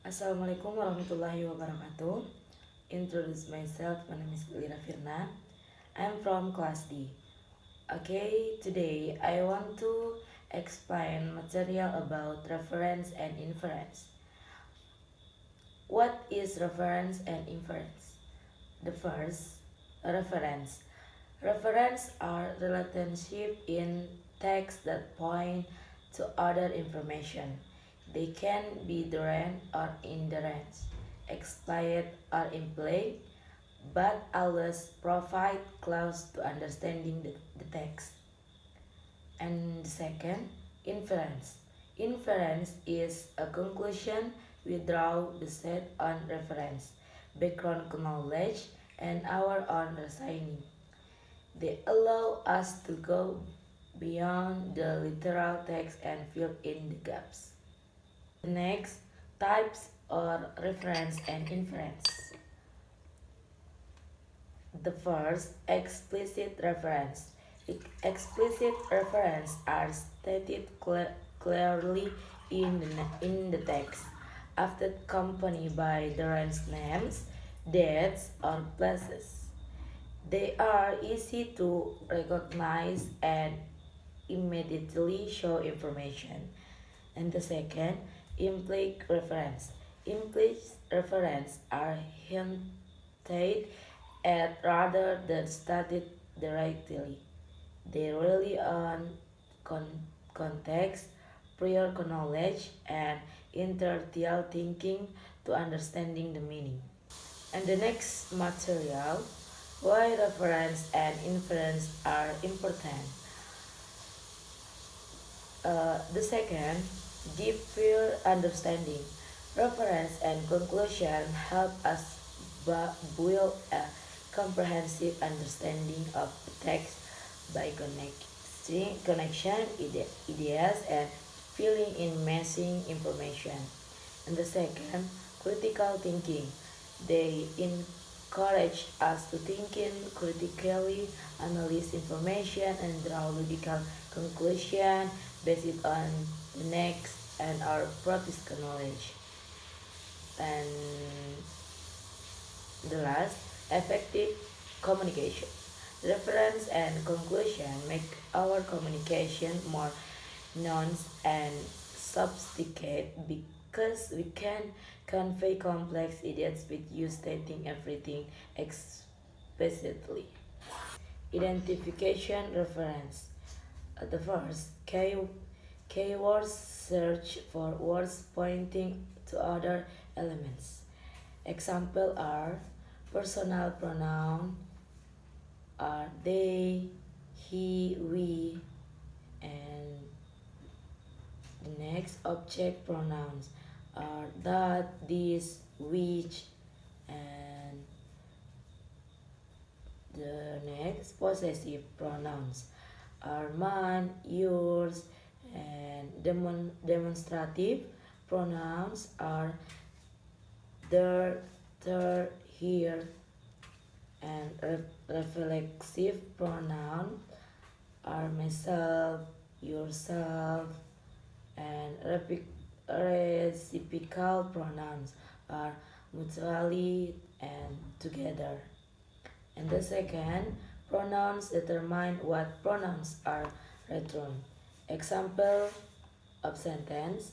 Assalamualaikum warahmatullahi wabarakatuh. Introduce myself, my name is Lira Firna. I'm from class D. Okay, today I want to explain material about reference and inference. What is reference and inference? The first, reference. Reference are relationship in text that point to other information. They can be direct or indirect, explicit or implied, but always provide clues to understanding the text. And second, inference. Inference is a conclusion we draw based on reference, background knowledge, and our own reasoning. They allow us to go beyond the literal text and fill in the gaps. The next, types or reference and inference. The first, explicit reference. Explicit reference are stated clearly in the text, often accompanied by direct names, dates, or places. They are easy to recognize and immediately show information. And the second, implied reference. Implied reference are hinted at rather than stated directly. They rely on context, prior knowledge, and intertextual thinking to understanding the meaning. And the next material, why reference and inference are important. The second, deeper understanding. Reference and conclusion help us build a comprehensive understanding of the text by connection ideas and filling in missing information. And the second, critical thinking. They encourage us to think critically, analyze information, and draw logical conclusion based on the next and our practical knowledge. And the last, effective communication. Reference and conclusion make our communication more nuanced and sophisticated because we can convey complex ideas with you stating everything explicitly. Identification reference. The first, keywords search for words pointing to other elements. Example are personal pronoun are they, he, we, and the next object pronouns are that, this, which, and the next possessive pronouns are mine, yours, and demonstrative pronouns are their, here, and reflexive pronouns are myself, yourself, and reciprocal pronouns are mutually and together. And the second, pronouns determine what pronouns are returned. Example of sentence,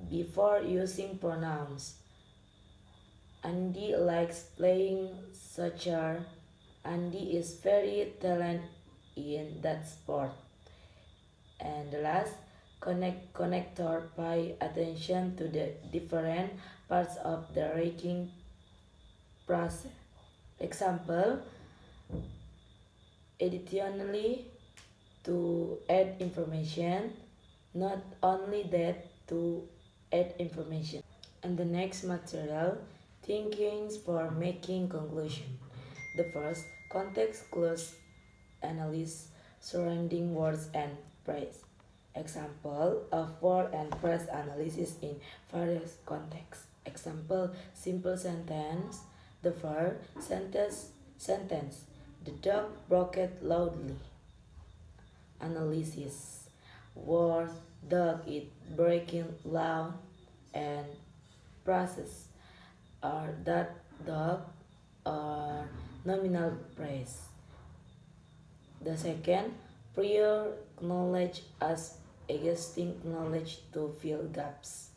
before using pronouns. Andy likes playing soccer. Andy is very talented in that sport. And the last, connector pay attention to the different parts of the writing process. Example, additionally, to add information, not only that, to add information. And the next material, thinkings for making conclusion. The first, context clues analysis surrounding words and phrase. Example of word and phrase analysis in various contexts. Example, simple sentence. The verb, sentence. The dog barked loudly. Analysis, word dog is breaking law and process, or that dog, or nominal praise. The second, prior knowledge as existing knowledge to fill gaps.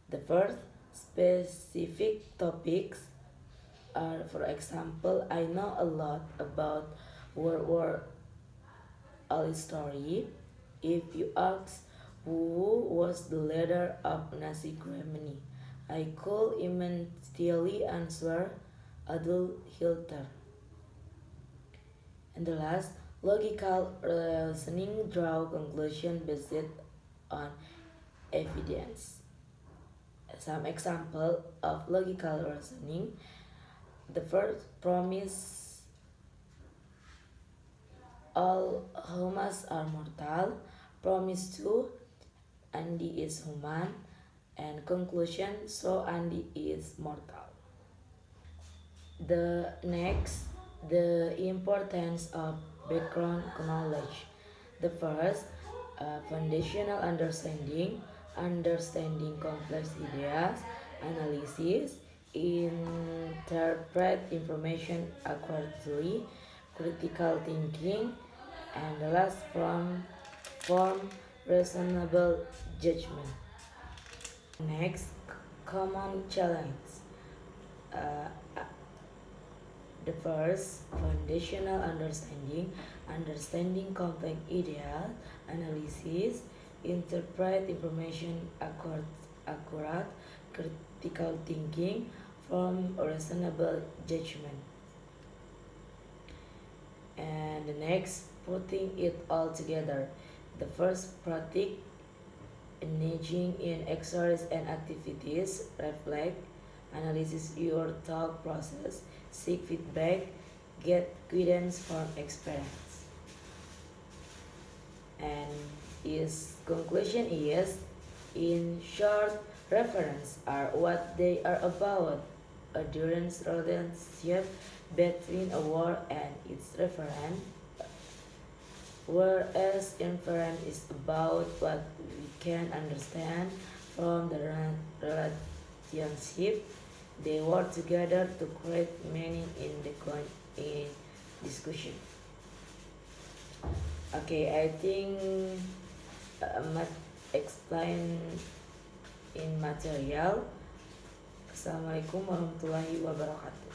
The first, specific topics are, for example, I know a lot about World War Ali story. If you ask who was the leader of Nazi Germany, I could immediately answer Adolf Hitler. And the last, logical reasoning draw conclusion based on evidence. Some example of logical reasoning. The first, promise all humans are mortal. Promise 2, Andy is human. And conclusion, so Andy is mortal. The next, the importance of background knowledge. The first, foundational understanding, understanding complex ideas, analysis, interpret information accurately, critical thinking, and the last form reasonable judgment. Next, common challenge. The first, foundational understanding, understanding complex ideas, analysis, interpret information accurate, critical thinking, form reasonable judgment. And the next, putting it all together. The first, practice, engaging in exercise and activities, reflect, analyze your thought process, seek feedback, get guidance from experience. And his conclusion is, in short, reference are what they are about, a direct relationship between a word and its referent, whereas inference is about what we can understand from the relationship. They work together to create meaning in discussion. Okay, I think explain in material. Assalamualaikum warahmatullahi wabarakatuh.